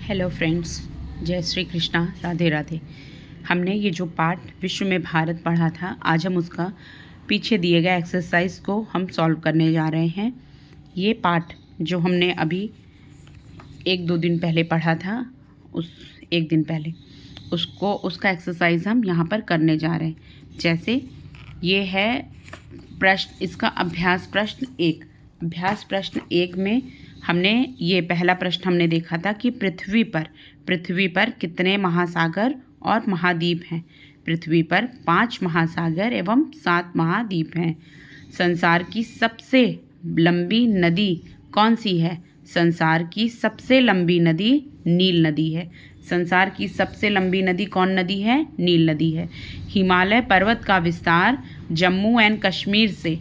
Hello friends, जय श्री कृष्णा, राधे राधे। हमने ये जो पार्ट विश्व में भारत पढ़ा था, आज हम उसका पीछे दिए गए एक्सरसाइज को हम सॉल्व करने जा रहे हैं। ये पार्ट जो हमने अभी 1-2 दिन पहले पढ़ा था, उस 1 दिन पहले उसका एक्सरसाइज हम यहाँ पर करने जा रहे हैं। जैसे ये है प्रश्न, इसका अभ्यास प्रश्न 1 में हमने ये पहला प्रश्न हमने देखा था कि पृथ्वी पर कितने महासागर और महाद्वीप हैं। पृथ्वी पर 5 महासागर एवं 7 महाद्वीप हैं। संसार की सबसे लंबी नदी कौन सी है? संसार की सबसे लंबी नदी नील नदी है। संसार की सबसे लंबी नदी कौन नदी है? नील नदी है। हिमालय पर्वत का विस्तार जम्मू एंड कश्मीर से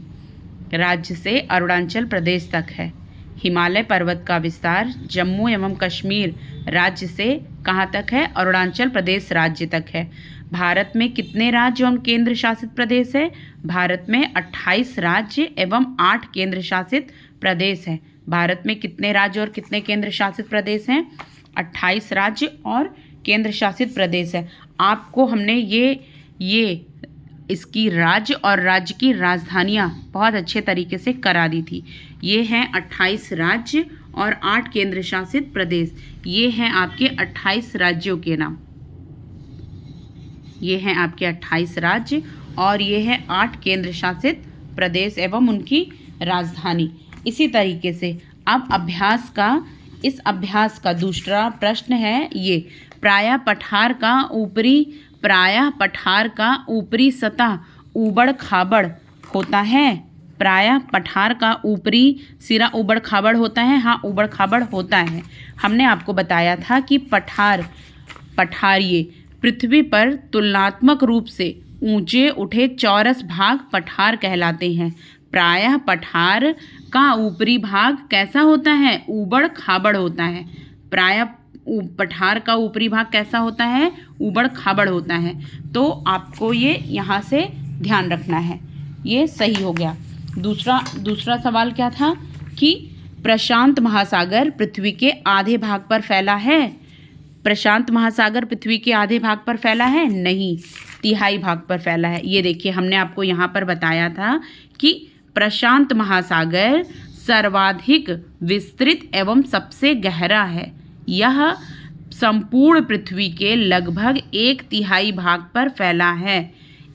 राज्य से अरुणाचल प्रदेश तक है। हिमालय पर्वत का विस्तार जम्मू एवं कश्मीर राज्य से कहाँ तक है? अरुणाचल प्रदेश राज्य तक है। भारत में कितने राज्य एवं केंद्र शासित प्रदेश है? भारत में 28 राज्य एवं 8 केंद्र शासित प्रदेश है। भारत में कितने राज्य और कितने केंद्र शासित प्रदेश हैं? 28 राज्य और केंद्र शासित प्रदेश है। आपको हमने ये इसकी राज्य और राज्य की राजधानियाँ बहुत अच्छे तरीके से करा दी थी। ये हैं 28 राज्य और 8 केंद्र शासित प्रदेश। ये हैं आपके 28 राज्यों के नाम। ये हैं आपके 28 राज्य और ये है 8 केंद्र शासित प्रदेश एवं उनकी राजधानी। इसी तरीके से अब इस अभ्यास का दूसरा प्रश्न है ये, प्रायः पठार का ऊपरी सतह ऊबड़ खाबड़ होता है। प्रायः पठार का ऊपरी सिरा ऊबड़ खाबड़ होता है। हाँ, ऊबड़ खाबड़ होता है। हमने आपको बताया था कि पठारिये पृथ्वी पर तुलनात्मक रूप से ऊंचे उठे चौरस भाग पठार कहलाते हैं। प्रायः पठार का ऊपरी भाग कैसा होता है? ऊबड़ खाबड़ होता है। प्रायः पठार का ऊपरी भाग कैसा होता है? ऊबड़ खाबड़ होता है। तो आपको ये यहाँ से ध्यान रखना है। ये सही हो गया। दूसरा सवाल क्या था कि प्रशांत महासागर पृथ्वी के आधे भाग पर फैला है। प्रशांत महासागर पृथ्वी के आधे भाग पर फैला है? नहीं, तिहाई भाग पर फैला है। ये देखिए, हमने आपको यहाँ पर बताया था कि प्रशांत महासागर सर्वाधिक विस्तृत एवं सबसे गहरा है। यह संपूर्ण पृथ्वी के लगभग 1/3 भाग पर फैला है।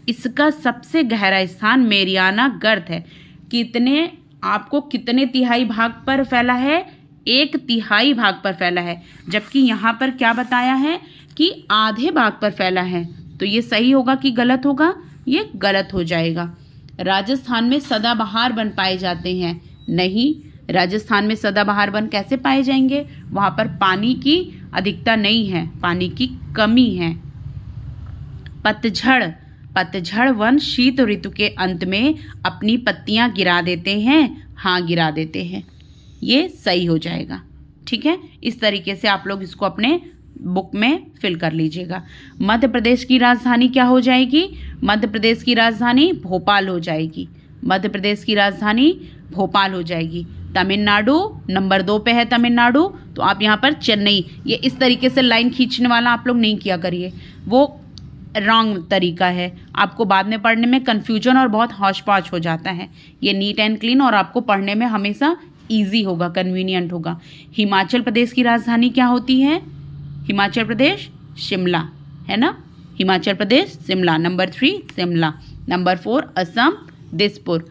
इसका सबसे गहरा स्थान मेरियाना गर्त है। कितने तिहाई भाग पर फैला है? 1/3 भाग पर फैला है। जबकि यहाँ पर क्या बताया है कि आधे भाग पर फैला है। तो ये सही होगा कि गलत होगा? ये गलत हो जाएगा। राजस्थान में सदाबहार वन पाए जाते हैं? नहीं, राजस्थान में सदाबहार वन कैसे पाए जाएंगे? वहाँ पर पानी की अधिकता नहीं है, पानी की कमी है। पतझड़ वन शीत ऋतु के अंत में अपनी पत्तियां गिरा देते हैं। हाँ, गिरा देते हैं। ये सही हो जाएगा। ठीक है, इस तरीके से आप लोग इसको अपने बुक में फिल कर लीजिएगा। मध्य प्रदेश की राजधानी क्या हो जाएगी? मध्य प्रदेश की राजधानी भोपाल हो जाएगी। मध्य प्रदेश की राजधानी भोपाल हो जाएगी। तमिलनाडु नंबर 2 पे है तमिलनाडु, तो आप यहाँ पर चेन्नई, ये इस तरीके से लाइन खींचने वाला आप लोग नहीं किया करिए, वो रॉन्ग तरीका है। आपको बाद में पढ़ने में कन्फ्यूजन और बहुत हौच पौच हो जाता है। ये नीट एंड क्लीन और आपको पढ़ने में हमेशा ईजी होगा, कन्वीनियंट होगा। हिमाचल प्रदेश की राजधानी क्या होती है? हिमाचल प्रदेश शिमला है ना। हिमाचल प्रदेश शिमला। नंबर 3 शिमला। नंबर 4 असम दिसपुर।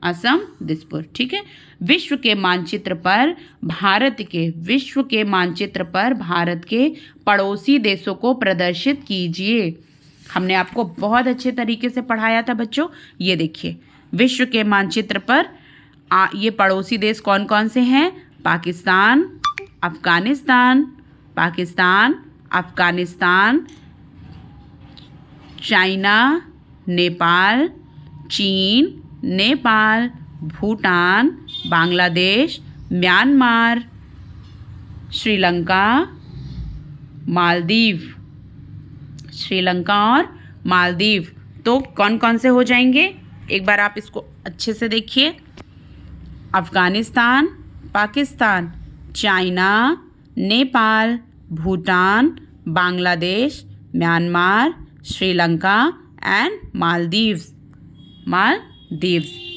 असम दिसपुर। ठीक है। विश्व के मानचित्र पर भारत के पड़ोसी देशों को प्रदर्शित कीजिए। हमने आपको बहुत अच्छे तरीके से पढ़ाया था बच्चों। ये देखिए, विश्व के मानचित्र पर ये पड़ोसी देश कौन कौन से हैं? पाकिस्तान, अफगानिस्तान, चाइना, नेपाल, चीन, भूटान, बांग्लादेश, म्यांमार, श्रीलंका और मालदीव। तो कौन कौन से हो जाएंगे? एक बार आप इसको अच्छे से देखिए। Afghanistan, Pakistan, China, Nepal, Bhutan, Bangladesh, Myanmar, Sri Lanka and Maldives.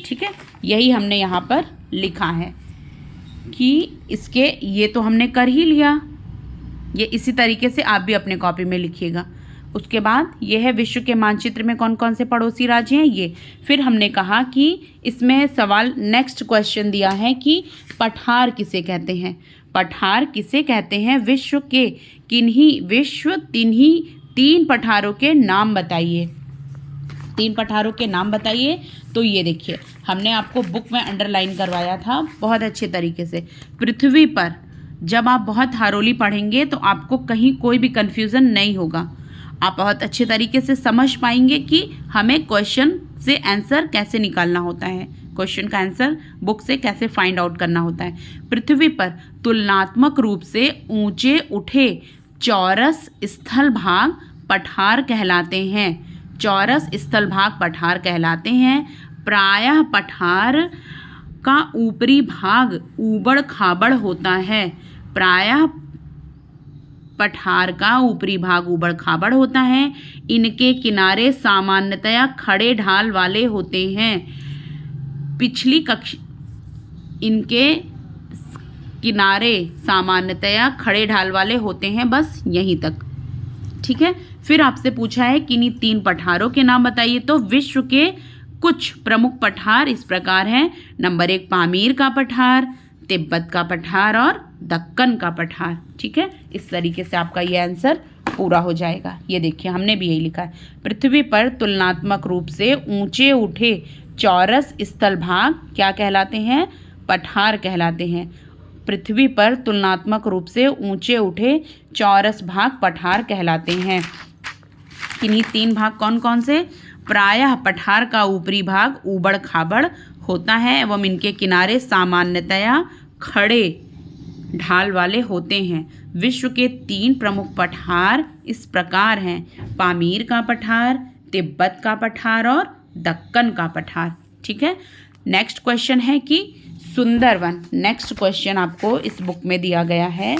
ठीक है, यही हमने यहाँ पर लिखा है कि इसके, ये तो हमने कर ही लिया। ये इसी तरीके से आप भी अपने कॉपी में लिखिएगा। उसके बाद ये है विश्व के मानचित्र में कौन कौन से पड़ोसी राज्य हैं ये। फिर हमने कहा कि इसमें सवाल नेक्स्ट क्वेश्चन दिया है कि पठार किसे कहते हैं। पठार किसे कहते हैं? विश्व के तीन पठारों के नाम बताइए। 3 पठारों के नाम बताइए। तो ये देखिए, हमने आपको बुक में अंडरलाइन करवाया था बहुत अच्छे तरीके से। पृथ्वी पर जब आप बहुत थारोली पढ़ेंगे तो आपको कहीं कोई भी कन्फ्यूज़न नहीं होगा। आप बहुत अच्छे तरीके से समझ पाएंगे कि हमें क्वेश्चन से आंसर कैसे निकालना होता है, क्वेश्चन का आंसर बुक से कैसे फाइंड आउट करना होता है। पृथ्वी पर तुलनात्मक रूप से ऊंचे उठे चौरस स्थल भाग पठार कहलाते हैं। चौरस स्थल भाग पठार कहलाते हैं। प्रायः पठार का ऊपरी भाग ऊबड़ खाबड़ होता है। प्रायः पठार का ऊपरी भाग ऊबड़ खाबड़ होता है। इनके किनारे सामान्यतया खड़े ढाल वाले होते हैं। इनके किनारे सामान्यतया खड़े ढाल वाले होते हैं। बस यहीं तक, ठीक है। फिर आपसे पूछा है कि इन्हीं 3 पठारों के नाम बताइए। तो विश्व के कुछ प्रमुख पठार इस प्रकार हैं। नंबर 1 पामीर का पठार, तिब्बत का पठार और दक्कन का पठार। ठीक है, इस तरीके से आपका ये आंसर पूरा हो जाएगा। ये देखिए, हमने भी यही लिखा है। पृथ्वी पर तुलनात्मक रूप से ऊंचे उठे चौरस स्थल भाग क्या कहलाते हैं? पठार कहलाते हैं। पृथ्वी पर तुलनात्मक रूप से ऊंचे उठे चौरस भाग पठार कहलाते हैं। इन्हीं 3 भाग कौन कौन से? प्रायः पठार का ऊपरी भाग ऊबड़ खाबड़ होता है एवं इनके किनारे सामान्यतया खड़े ढाल वाले होते हैं। विश्व के 3 प्रमुख पठार इस प्रकार हैं: पामीर का पठार, तिब्बत का पठार और दक्कन का पठार। ठीक है। नेक्स्ट क्वेश्चन है कि सुंदरवन। नेक्स्ट क्वेश्चन आपको इस बुक में दिया गया है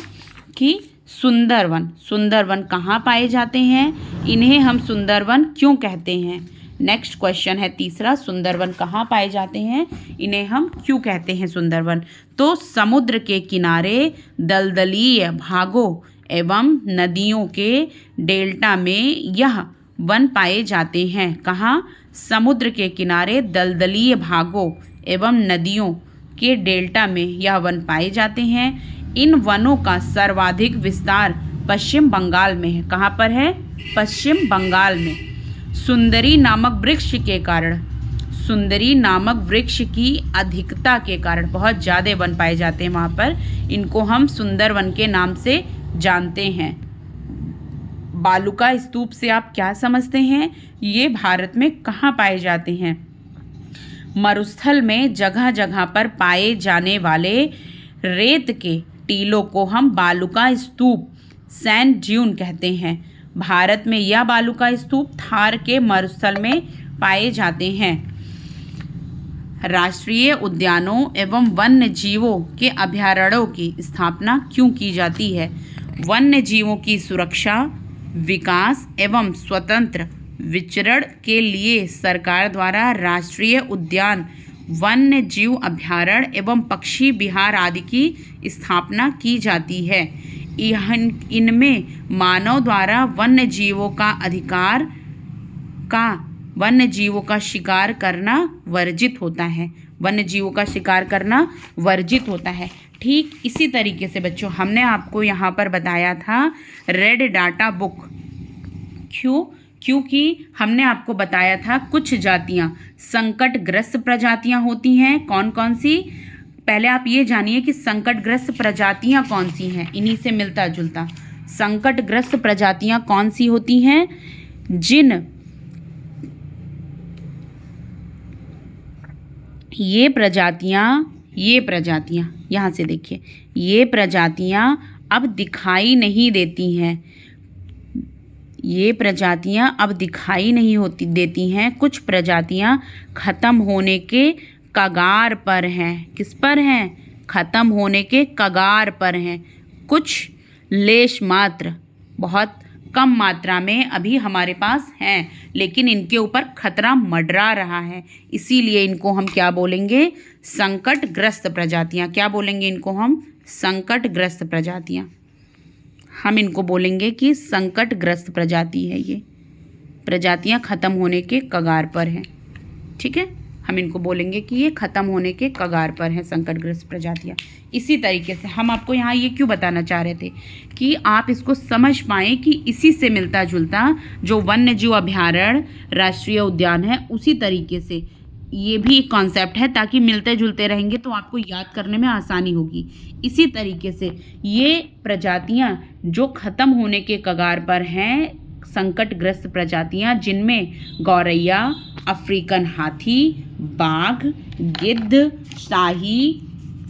कि सुंदरवन कहाँ पाए जाते हैं? इन्हें हम सुंदरवन क्यों कहते हैं? नेक्स्ट क्वेश्चन है तीसरा, सुंदरवन कहाँ पाए जाते हैं? इन्हें हम क्यों कहते हैं सुंदरवन? तो समुद्र के किनारे दलदलीय भागों एवं नदियों के डेल्टा में यह वन पाए जाते हैं। कहाँ? समुद्र के किनारे दलदलीय भागों एवं नदियों के डेल्टा में यह वन पाए जाते हैं। इन वनों का सर्वाधिक विस्तार पश्चिम बंगाल में है। कहाँ पर है? पश्चिम बंगाल में। सुंदरी नामक वृक्ष की अधिकता के कारण बहुत ज़्यादा वन पाए जाते हैं वहाँ पर। इनको हम सुंदरवन के नाम से जानते हैं। बालुका स्तूप से आप क्या समझते हैं? ये भारत में कहाँ पाए जाते हैं? मरुस्थल में जगह जगह पर पाए जाने वाले रेत के टीलों को हम बालुका स्तूप सैंड ड्यून कहते हैं। भारत में यह बालुका स्तूप थार के मरुस्थल में पाए जाते हैं। राष्ट्रीय उद्यानों एवं वन्य जीवों के अभयारण्यों की स्थापना क्यों की जाती है? वन्य जीवों की सुरक्षा, विकास एवं स्वतंत्र विचरण के लिए सरकार द्वारा राष्ट्रीय उद्यान, वन्य जीव अभयारण्य एवं पक्षी विहार आदि की स्थापना की जाती है। इनमें मानव द्वारा वन्य जीवों का शिकार करना वर्जित होता है। वन्य जीवों का शिकार करना वर्जित होता है। ठीक इसी तरीके से बच्चों, हमने आपको यहाँ पर बताया था रेड डाटा बुक। क्योंकि हमने आपको बताया था कुछ जातियाँ संकटग्रस्त प्रजातियाँ होती हैं। कौन कौन सी? पहले आप ये जानिए कि संकटग्रस्त प्रजातियाँ कौन सी हैं। इन्हीं से मिलता जुलता संकटग्रस्त प्रजातियाँ कौन सी होती हैं? ये प्रजातियाँ यहाँ से देखिए, ये प्रजातियाँ अब दिखाई नहीं देती हैं। ये प्रजातियाँ अब दिखाई नहीं देती हैं। कुछ प्रजातियाँ खत्म होने के कगार पर हैं। किस पर हैं? ख़त्म होने के कगार पर हैं। कुछ लेश मात्र, बहुत कम मात्रा में अभी हमारे पास हैं, लेकिन इनके ऊपर खतरा मंडरा रहा है, इसीलिए इनको हम क्या बोलेंगे? संकटग्रस्त प्रजातियां। क्या बोलेंगे इनको हम? संकटग्रस्त प्रजातियां। हम इनको बोलेंगे कि संकटग्रस्त प्रजाति है, ये प्रजातियां ख़त्म होने के कगार पर हैं। ठीक है, हम इनको बोलेंगे कि ये ख़त्म होने के कगार पर हैं, संकटग्रस्त प्रजातियां। इसी तरीके से हम आपको यहाँ ये क्यों बताना चाह रहे थे कि आप इसको समझ पाएँ कि इसी से मिलता जुलता जो वन्य जीव अभयारण्य राष्ट्रीय उद्यान है, उसी तरीके से ये भी एक कॉन्सेप्ट है, ताकि मिलते जुलते रहेंगे तो आपको याद करने में आसानी होगी। इसी तरीके से ये प्रजातियां जो ख़त्म होने के कगार पर हैं, संकटग्रस्त प्रजातियां, जिनमें गौरैया, अफ्रीकन हाथी, बाघ, गिद्ध, शाही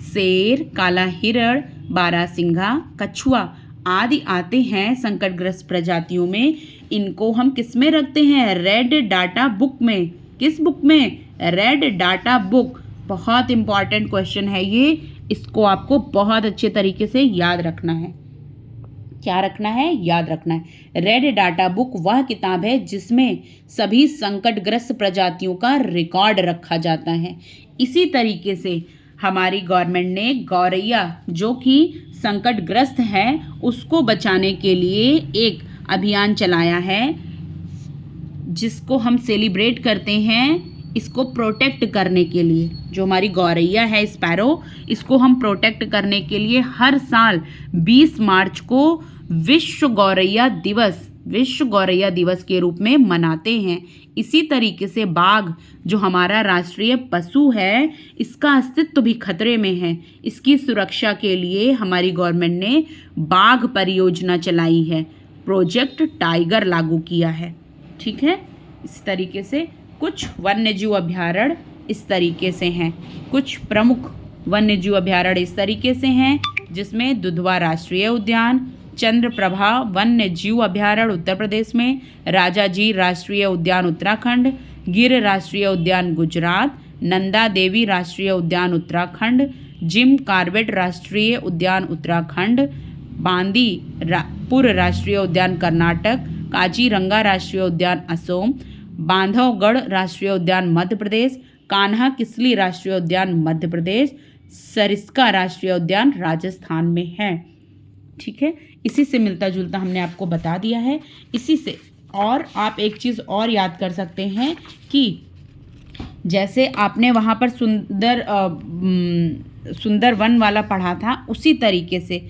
शेर, काला हिरण, बारहसिंघा, कछुआ आदि आते हैं संकटग्रस्त प्रजातियों में। इनको हम किस में रखते हैं? रेड डाटा बुक में। किस बुक में? Red data book. बहुत इंपॉर्टेंट क्वेश्चन है ये, इसको आपको बहुत अच्छे तरीके से याद रखना है। क्या रखना है? याद रखना है। रेड डाटा बुक वह किताब है जिसमें सभी संकटग्रस्त प्रजातियों का रिकॉर्ड रखा जाता है। इसी तरीके से हमारी गवर्नमेंट ने गौरैया जो कि संकटग्रस्त है उसको बचाने के लिए एक अभियान चलाया है, जिसको हम सेलिब्रेट करते हैं इसको प्रोटेक्ट करने के लिए। जो हमारी गौरैया है स्पैरो, इसको हम प्रोटेक्ट करने के लिए हर साल 20 मार्च को विश्व गौरैया दिवस के रूप में मनाते हैं। इसी तरीके से बाघ जो हमारा राष्ट्रीय पशु है, इसका अस्तित्व भी खतरे में है। इसकी सुरक्षा के लिए हमारी गवर्नमेंट ने बाघ परियोजना चलाई है, प्रोजेक्ट टाइगर लागू किया है। ठीक है, इस तरीके से कुछ वन्यजीव अभयारण्य इस तरीके से हैं। कुछ प्रमुख वन्यजीव अभयारण्य इस तरीके से हैं, जिसमें दुधवा राष्ट्रीय उद्यान, चंद्रप्रभा वन्य जीव अभयारण्य उत्तर प्रदेश में, राजाजी राष्ट्रीय उद्यान उत्तराखंड, गिर राष्ट्रीय उद्यान गुजरात, नंदा देवी राष्ट्रीय उद्यान उत्तराखंड, जिम कॉर्बेट राष्ट्रीय उद्यान उत्तराखंड, बांदीपुर राष्ट्रीय उद्यान कर्नाटक, काजीरंगा राष्ट्रीय उद्यान असम, बांधवगढ़ राष्ट्रीय उद्यान मध्य प्रदेश, कान्हा किसली राष्ट्रीय उद्यान मध्य प्रदेश, सरिस्का राष्ट्रीय उद्यान राजस्थान में है। ठीक है, इसी से मिलता जुलता हमने आपको बता दिया है। इसी से और आप एक चीज़ और याद कर सकते हैं कि जैसे आपने वहाँ पर सुंदर वन वाला पढ़ा था, उसी तरीके से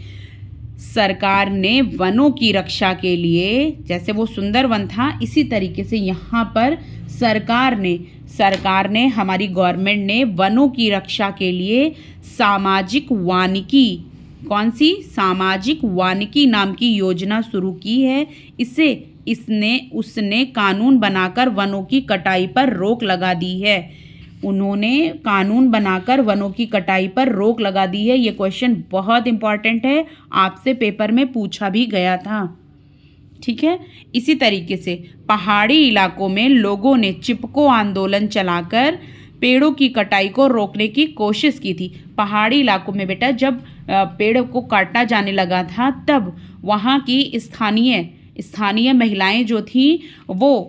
सरकार ने वनों की रक्षा के लिए, जैसे वो सुंदर वन था, इसी तरीके से यहाँ पर सरकार ने हमारी गवर्नमेंट ने वनों की रक्षा के लिए सामाजिक वानिकी, कौन सी? सामाजिक वानिकी नाम की योजना शुरू की है। उसने कानून बनाकर वनों की कटाई पर रोक लगा दी है। उन्होंने कानून बनाकर वनों की कटाई पर रोक लगा दी है। ये क्वेश्चन बहुत इंपॉर्टेंट है, आपसे पेपर में पूछा भी गया था। ठीक है, इसी तरीके से पहाड़ी इलाकों में लोगों ने चिपको आंदोलन चलाकर पेड़ों की कटाई को रोकने की कोशिश की थी। पहाड़ी इलाकों में बेटा जब पेड़ को काटा जाने लगा था, तब वहाँ की स्थानीय महिलाएं जो थी वो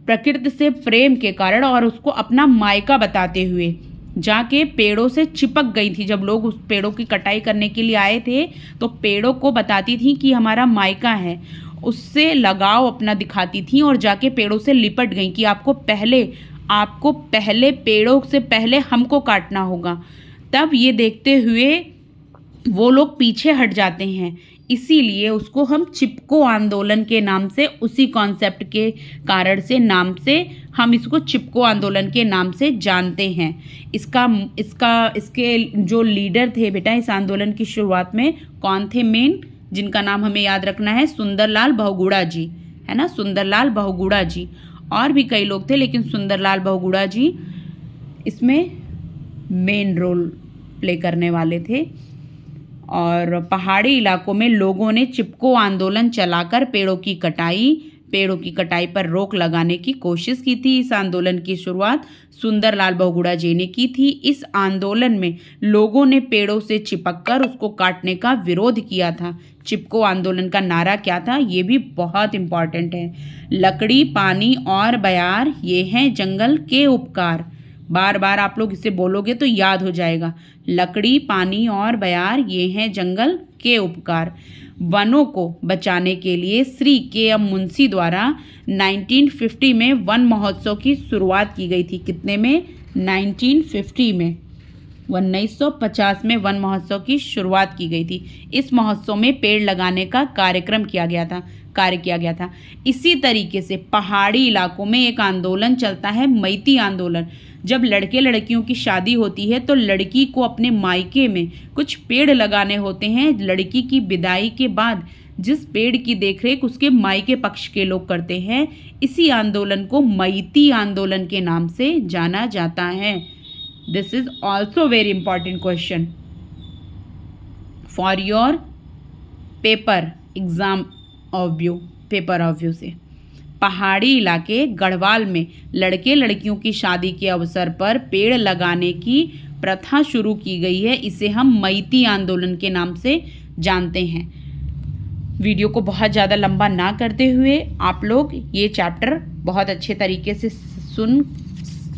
प्रकृति से प्रेम के कारण और उसको अपना मायका बताते हुए जाके पेड़ों से चिपक गई थी। जब लोग उस पेड़ों की कटाई करने के लिए आए थे तो पेड़ों को बताती थी कि हमारा मायका है, उससे लगाव अपना दिखाती थी और जाके पेड़ों से लिपट गई कि आपको पहले पेड़ों से पहले हमको काटना होगा। तब ये देखते हुए वो लोग पीछे हट जाते हैं, इसीलिए उसको हम चिपको आंदोलन के नाम से, उसी कॉन्सेप्ट के कारण से नाम से हम इसको चिपको आंदोलन के नाम से जानते हैं। इसके जो लीडर थे बेटा इस आंदोलन की शुरुआत में कौन थे मेन, जिनका नाम हमें याद रखना है? सुंदरलाल बहुगुणा जी, है ना, सुंदरलाल बहुगुणा जी। और भी कई लोग थे लेकिन सुंदरलाल बहुगुणा जी इसमें मेन रोल प्ले करने वाले थे। और पहाड़ी इलाकों में लोगों ने चिपको आंदोलन चलाकर पेड़ों की कटाई, पेड़ों की कटाई पर रोक लगाने की कोशिश की थी। इस आंदोलन की शुरुआत सुंदरलाल बहुगुणा जी ने की थी। इस आंदोलन में लोगों ने पेड़ों से चिपककर उसको काटने का विरोध किया था। चिपको आंदोलन का नारा क्या था, ये भी बहुत इंपॉर्टेंट है। लकड़ी, पानी और बयार, ये हैं जंगल के उपकार। बार बार आप लोग इसे बोलोगे तो याद हो जाएगा। लकड़ी, पानी और बयार, ये हैं जंगल के उपकार। वनों को बचाने के लिए श्री के.एम. मुंशी द्वारा 1950 में वन महोत्सव की शुरुआत की गई थी। कितने में? 1950 में। 1950 में वन महोत्सव की शुरुआत की गई थी। इस महोत्सव में पेड़ लगाने का कार्य किया गया था। इसी तरीके से पहाड़ी इलाकों में एक आंदोलन चलता है, मैती आंदोलन। जब लड़के लड़कियों की शादी होती है तो लड़की को अपने मायके में कुछ पेड़ लगाने होते हैं। लड़की की विदाई के बाद जिस पेड़ की देखरेख उसके मायके पक्ष के लोग करते हैं, इसी आंदोलन को मैती आंदोलन के नाम से जाना जाता है। This is also very important question for your paper exam of view से। पहाड़ी इलाके गढ़वाल में लड़के लड़कियों की शादी के अवसर पर पेड़ लगाने की प्रथा शुरू की गई है। इसे हम मैती आंदोलन के नाम से जानते हैं। वीडियो को बहुत ज़्यादा लंबा ना करते हुए आप लोग ये चैप्टर बहुत अच्छे तरीके से सुन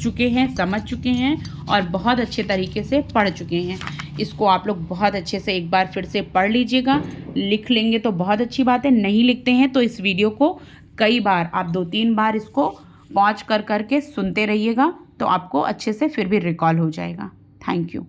चुके हैं, समझ चुके हैं और बहुत अच्छे तरीके से पढ़ चुके हैं। इसको आप लोग बहुत अच्छे से एक बार फिर से पढ़ लीजिएगा। लिख लेंगे तो बहुत अच्छी बात है, नहीं लिखते हैं तो इस वीडियो को कई बार, आप 2-3 बार इसको पॉज करके सुनते रहिएगा तो आपको अच्छे से फिर भी रिकॉल हो जाएगा। Thank you.